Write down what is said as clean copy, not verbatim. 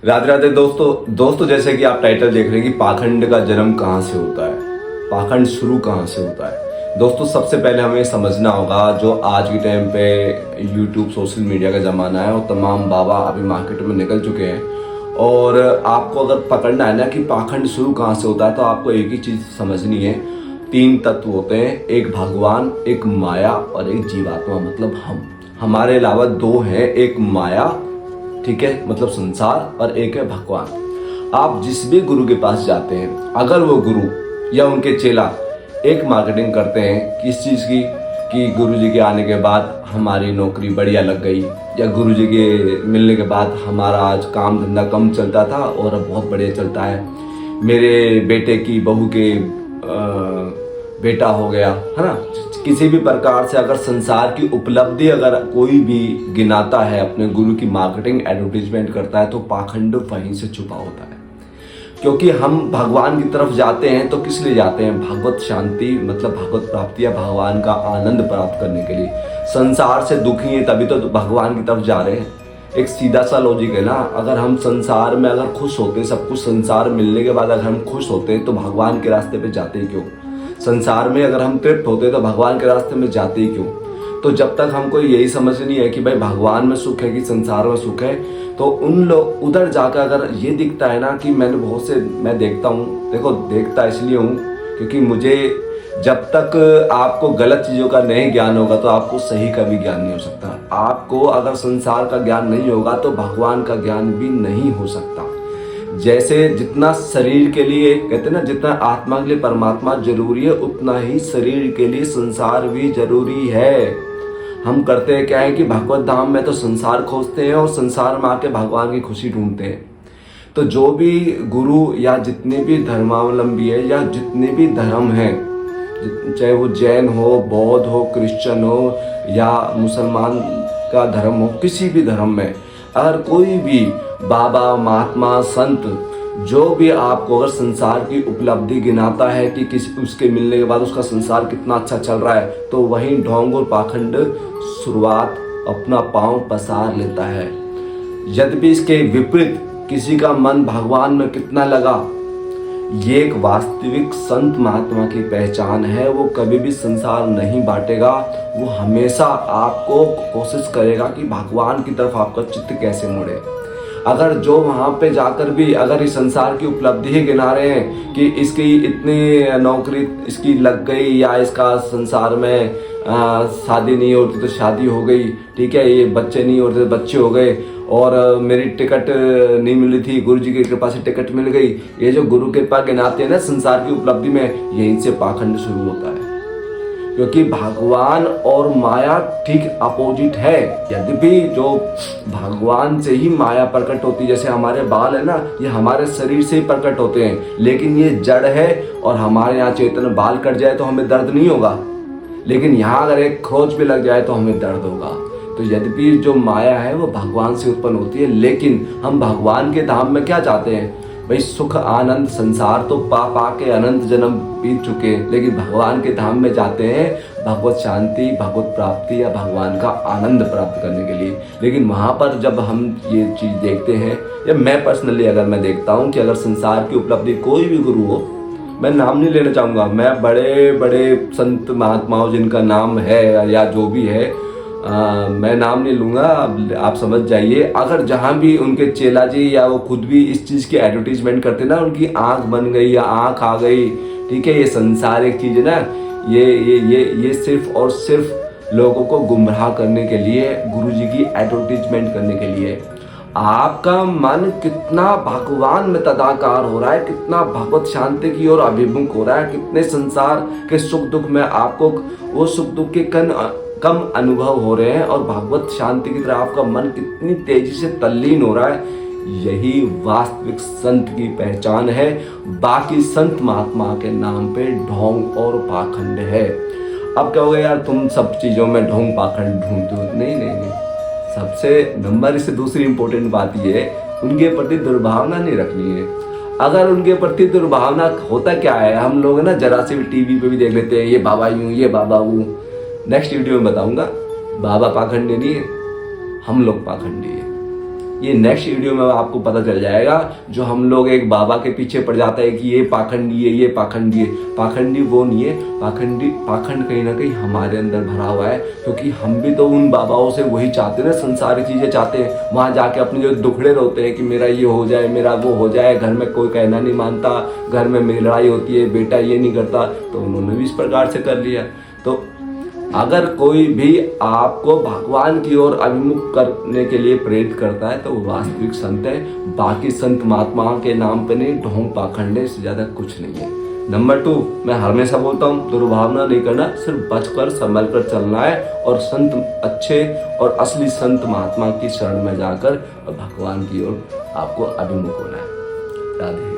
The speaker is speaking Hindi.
राधे राधे दोस्तों जैसे कि आप टाइटल देख रहे हैं कि पाखंड का जन्म कहाँ से होता है, पाखंड शुरू कहाँ से होता है। दोस्तों सबसे पहले हमें समझना होगा, जो आज के टाइम पे यूट्यूब सोशल मीडिया का ज़माना है और तमाम बाबा अभी मार्केट में निकल चुके हैं, और आपको अगर पकड़ना है ना कि पाखंड शुरू कहाँ से होता है, तो आपको एक ही चीज़ समझनी है। 3 तत्व होते हैं, एक भगवान, एक माया और एक जीवात्मा मतलब हमारे अलावा 2 हैं, एक माया, ठीक है, मतलब संसार, और एक है भगवान। आप जिस भी गुरु के पास जाते हैं, अगर वो गुरु या उनके चेला एक मार्केटिंग करते हैं किस चीज़ की, कि गुरु जी के आने के बाद हमारी नौकरी बढ़िया लग गई, या गुरु जी के मिलने के बाद हमारा आज काम धंधा कम चलता था और अब बहुत बढ़िया चलता है, मेरे बेटे की बहू के बेटा हो गया, है ना, किसी भी प्रकार से अगर संसार की उपलब्धि अगर कोई भी गिनाता है, अपने गुरु की मार्केटिंग एडवर्टीजमेंट करता है, तो पाखंड वहीं से छुपा होता है। क्योंकि हम भगवान की तरफ जाते हैं तो किस लिए जाते हैं? भगवत शांति मतलब भगवत प्राप्ति या भगवान का आनंद प्राप्त करने के लिए। संसार से दुखी हैं तभी तो भगवान की तरफ जा रहे हैं। एक सीधा सा लॉजिक है ना, अगर हम संसार में अगर खुश होते, सब कुछ संसार मिलने के बाद अगर हम खुश होते तो भगवान के रास्ते पे जाते ही क्यों? संसार में अगर हम तृप्त होते तो भगवान के रास्ते में जाते ही क्यों? तो जब तक हमको यही समझ नहीं है कि भाई भगवान में सुख है कि संसार में सुख है, तो उन लोग उधर जाकर अगर ये दिखता है ना कि मैंने बहुत से मैं देखता हूँ, देखो देखता इसलिए हूँ क्योंकि मुझे जब तक आपको गलत चीज़ों का नहीं ज्ञान होगा तो आपको सही का भी ज्ञान नहीं हो सकता। आपको अगर संसार का ज्ञान नहीं होगा तो भगवान का ज्ञान भी नहीं हो सकता। जैसे जितना शरीर के लिए कहते हैं ना, जितना आत्मा के लिए परमात्मा जरूरी है, उतना ही शरीर के लिए संसार भी जरूरी है। हम करते हैं क्या है कि भगवत धाम में तो संसार खोजते हैं और संसार में आके भगवान की खुशी ढूंढते हैं। तो जो भी गुरु या जितने भी धर्मावलंबी है या जितने भी धर्म हैं, चाहे वो जैन हो, बौद्ध हो, क्रिश्चियन हो या मुसलमान का धर्म हो, किसी भी धर्म में अगर कोई भी बाबा, महात्मा, संत जो भी आपको अगर संसार की उपलब्धि गिनाता है कि किसी उसके मिलने के बाद उसका संसार कितना अच्छा चल रहा है, तो वहीं ढोंग और पाखंड शुरुआत अपना पांव पसार लेता है। यद्यपि इसके विपरीत किसी का मन भगवान में कितना लगा, ये एक वास्तविक संत महात्मा की पहचान है। वो कभी भी संसार नहीं बांटेगा, वो हमेशा आपको कोशिश करेगा कि भगवान की तरफ आपका चित्त कैसे मुड़े। अगर जो वहाँ पे जाकर भी अगर इस संसार की उपलब्धि ही गिना रहे हैं कि इसकी इतनी नौकरी इसकी लग गई, या इसका संसार में शादी नहीं होती तो शादी हो गई, ठीक है, ये बच्चे नहीं होते तो बच्चे हो गए, और मेरी टिकट नहीं मिली थी, गुरु जी की कृपा से टिकट मिल गई, ये जो गुरु कृपा गिनाते हैं ना संसार की उपलब्धि में, यहीं से पाखंड शुरू होता है। क्योंकि भगवान और माया ठीक अपोजिट है। यद्यपि जो भगवान से ही माया प्रकट होती है, जैसे हमारे बाल है ना, ये हमारे शरीर से ही प्रकट होते हैं, लेकिन ये जड़ है, और हमारे यहाँ चेतन बाल कट जाए तो हमें दर्द नहीं होगा, लेकिन यहाँ अगर एक खरोच भी लग जाए तो हमें दर्द होगा। तो यद्यपि जो माया है वो भगवान से उत्पन्न होती है, लेकिन हम भगवान के धाम में क्या चाहते हैं भाई? सुख आनंद। संसार तो पा के अनंत जन्म बीत चुके, लेकिन भगवान के धाम में जाते हैं भगवत शांति, भगवत प्राप्ति या भगवान का आनंद प्राप्त करने के लिए। लेकिन वहाँ पर जब हम ये चीज़ देखते हैं, या मैं पर्सनली अगर मैं देखता हूँ कि अगर संसार की उपलब्धि कोई भी गुरु हो, मैं नाम नहीं लेना चाहूँगा, मैं बड़े बड़े संत महात्माओं जिनका नाम है या जो भी है, मैं नाम नहीं लूँगा, आप समझ जाइए। अगर जहाँ भी उनके चेला जी या वो खुद भी इस चीज़ की एडवर्टीजमेंट करते ना, उनकी आँख बन गई या आँख आ गई, ठीक है, ये संसार एक चीज़ है ना, ये सिर्फ और सिर्फ लोगों को गुमराह करने के लिए, गुरु जी की एडवर्टीजमेंट करने के लिए। आपका मन कितना भगवान में तदाकार हो रहा है, कितना भगवत शांति की ओर अभिमुख हो रहा है, कितने संसार के सुख दुख में आपको वो सुख दुख के कम अनुभव हो रहे हैं, और भगवत शांति की तरफ आपका मन कितनी तेजी से तल्लीन हो रहा है, यही वास्तविक संत की पहचान है। बाकी संत महात्मा के नाम पे ढोंग और पाखंड है। अब क्या हो गया यार, तुम सब चीज़ों में ढोंग पाखंड ढूंढते हो? नहीं, सबसे नंबर इससे दूसरी इंपॉर्टेंट बात ये है, उनके प्रति दुर्भावना नहीं रखनी है। अगर उनके प्रति दुर्भावना, होता क्या है, हम लोग ना जरा से भी टीवी पे भी देख लेते हैं, ये बाबा यूं, ये बाबा वो। नेक्स्ट वीडियो में बताऊंगा, बाबा पाखंडी नहीं है, हम लोग पाखंडी है। ये नेक्स्ट वीडियो में आपको पता चल जाएगा। जो हम लोग एक बाबा के पीछे पड़ जाते हैं कि ये पाखंडी है, ये पाखंडी है, पाखंडी वो नहीं है। पाखंड कहीं ना कहीं हमारे अंदर भरा हुआ है, क्योंकि हम भी तो उन बाबाओं से वही चाहते हैं ना, संसारी चीजें चाहते हैं। वहां जाके अपने जो दुखड़े रोते हैं कि मेरा ये हो जाए, मेरा वो हो जाए, घर में कोई कहना नहीं मानता, घर में मेरी लड़ाई होती है, बेटा ये नहीं करता, तो उन्होंने भी इस प्रकार से कर लिया। तो अगर कोई भी आपको भगवान की ओर अभिमुख करने के लिए प्रेरित करता है तो वो वास्तविक संत है। बाकी संत महात्माओं के नाम पे नहीं, ढोंग पाखंड है, इससे ज्यादा कुछ नहीं है। नंबर 2, मैं हमेशा बोलता हूँ दुर्भावना नहीं करना, सिर्फ बचकर संभल कर चलना है और संत अच्छे और असली संत महात्मा की शरण में जाकर भगवान की ओर आपको अभिमुख होना है। राधे।